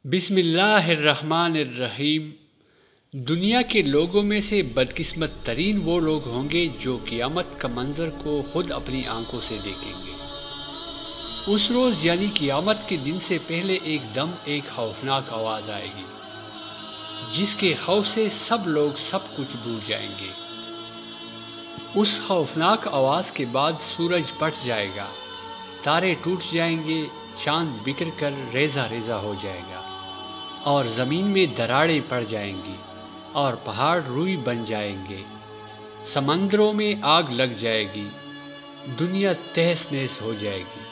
بسم اللہ الرحمن الرحیم۔ دنیا کے لوگوں میں سے بدقسمت ترین وہ لوگ ہوں گے جو قیامت کا منظر کو خود اپنی آنکھوں سے دیکھیں گے۔ اس روز یعنی قیامت کے دن سے پہلے ایک دم ایک خوفناک آواز آئے گی جس کے خوف سے سب لوگ سب کچھ بھول جائیں گے۔ اس خوفناک آواز کے بعد سورج پھٹ جائے گا، تارے ٹوٹ جائیں گے، چاند بکھر کر ریزہ ریزہ ہو جائے گا اور زمین میں دراڑیں پڑ جائیں گی اور پہاڑ روئی بن جائیں گے، سمندروں میں آگ لگ جائے گی، دنیا تہس نہس ہو جائے گی۔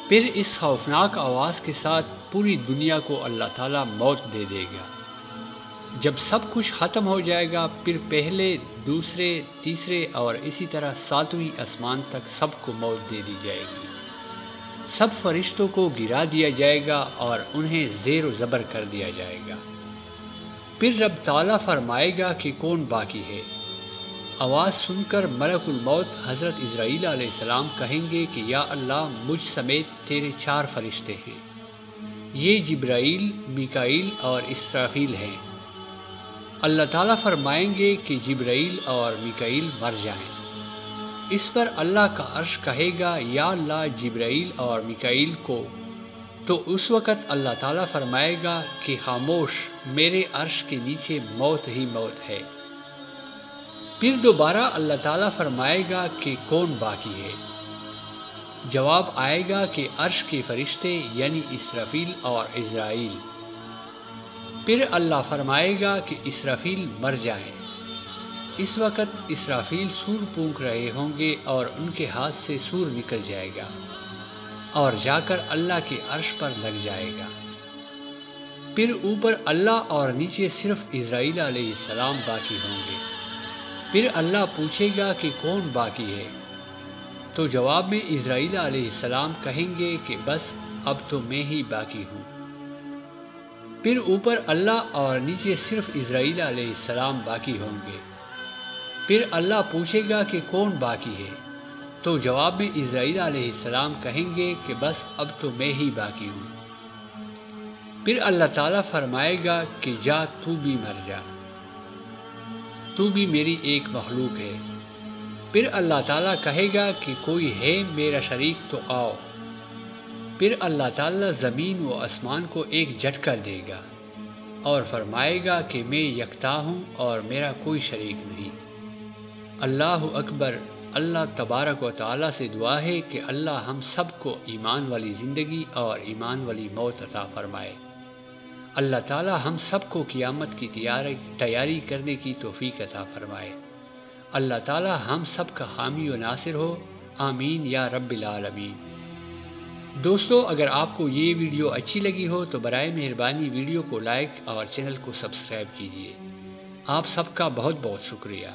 پھر اس خوفناک آواز کے ساتھ پوری دنیا کو اللہ تعالیٰ موت دے دے گا۔ جب سب کچھ ختم ہو جائے گا پھر پہلے، دوسرے، تیسرے اور اسی طرح ساتویں آسمان تک سب کو موت دے دی جائے گی۔ سب فرشتوں کو گرا دیا جائے گا اور انہیں زیر و زبر کر دیا جائے گا۔ پھر رب تعالیٰ فرمائے گا کہ کون باقی ہے۔ آواز سن کر ملک الموت حضرت عزرائیل علیہ السلام کہیں گے کہ یا اللہ، مجھ سمیت تیرے 4 فرشتے ہیں، یہ جبرائیل، میکائیل اور اسرافیل ہیں۔ اللہ تعالیٰ فرمائیں گے کہ جبرائیل اور میکائیل مر جائیں۔ اس پر اللہ کا عرش کہے گا یا اللہ، جبرائیل اور میکائیل کو، تو اس وقت اللہ تعالیٰ فرمائے گا کہ خاموش، میرے عرش کے نیچے موت ہی موت ہے۔ پھر دوبارہ اللہ تعالیٰ فرمائے گا کہ کون باقی ہے۔ جواب آئے گا کہ عرش کے فرشتے یعنی اسرافیل اور عزرائیل۔ پھر اللہ فرمائے گا کہ اسرافیل مر جائیں۔ اس وقت اسرافیل سور پھونک رہے ہوں گے اور ان کے ہاتھ سے سور نکل جائے گا اور جا کر اللہ کے عرش پر لگ جائے گا۔ پھر اوپر اللہ اور نیچے صرف عزرائیل علیہ السلام باقی ہوں گے۔ پھر اللہ پوچھے گا کہ کون باقی ہے، تو جواب میں عزرائیل علیہ السلام کہیں گے کہ بس اب تو میں ہی باقی ہوں۔ پھر اوپر اللہ اور نیچے صرف عزرائیل علیہ السلام باقی ہوں گے۔ پھر اللہ پوچھے گا کہ کون باقی ہے، تو جواب میں عزرائیل علیہ السلام کہیں گے کہ بس اب تو میں ہی باقی ہوں۔ پھر اللہ تعالیٰ فرمائے گا کہ جا، تو بھی مر جا، تو بھی میری ایک مخلوق ہے۔ پھر اللہ تعالیٰ کہے گا کہ کوئی ہے میرا شریک تو آؤ۔ پھر اللہ تعالیٰ زمین و آسمان کو ایک جھٹکا دے گا اور فرمائے گا کہ میں یکتا ہوں اور میرا کوئی شریک نہیں۔ اللہ اکبر۔ اللہ تبارک و تعالیٰ سے دعا ہے کہ اللہ ہم سب کو ایمان والی زندگی اور ایمان والی موت عطا فرمائے۔ اللہ تعالیٰ ہم سب کو قیامت کی تیاری کرنے کی توفیق عطا فرمائے۔ اللہ تعالیٰ ہم سب کا حامی و ناصر ہو، آمین یا رب العالمین۔ دوستو، اگر آپ کو یہ ویڈیو اچھی لگی ہو تو برائے مہربانی ویڈیو کو لائک اور چینل کو سبسکرائب کیجیے۔ آپ سب کا بہت بہت شکریہ۔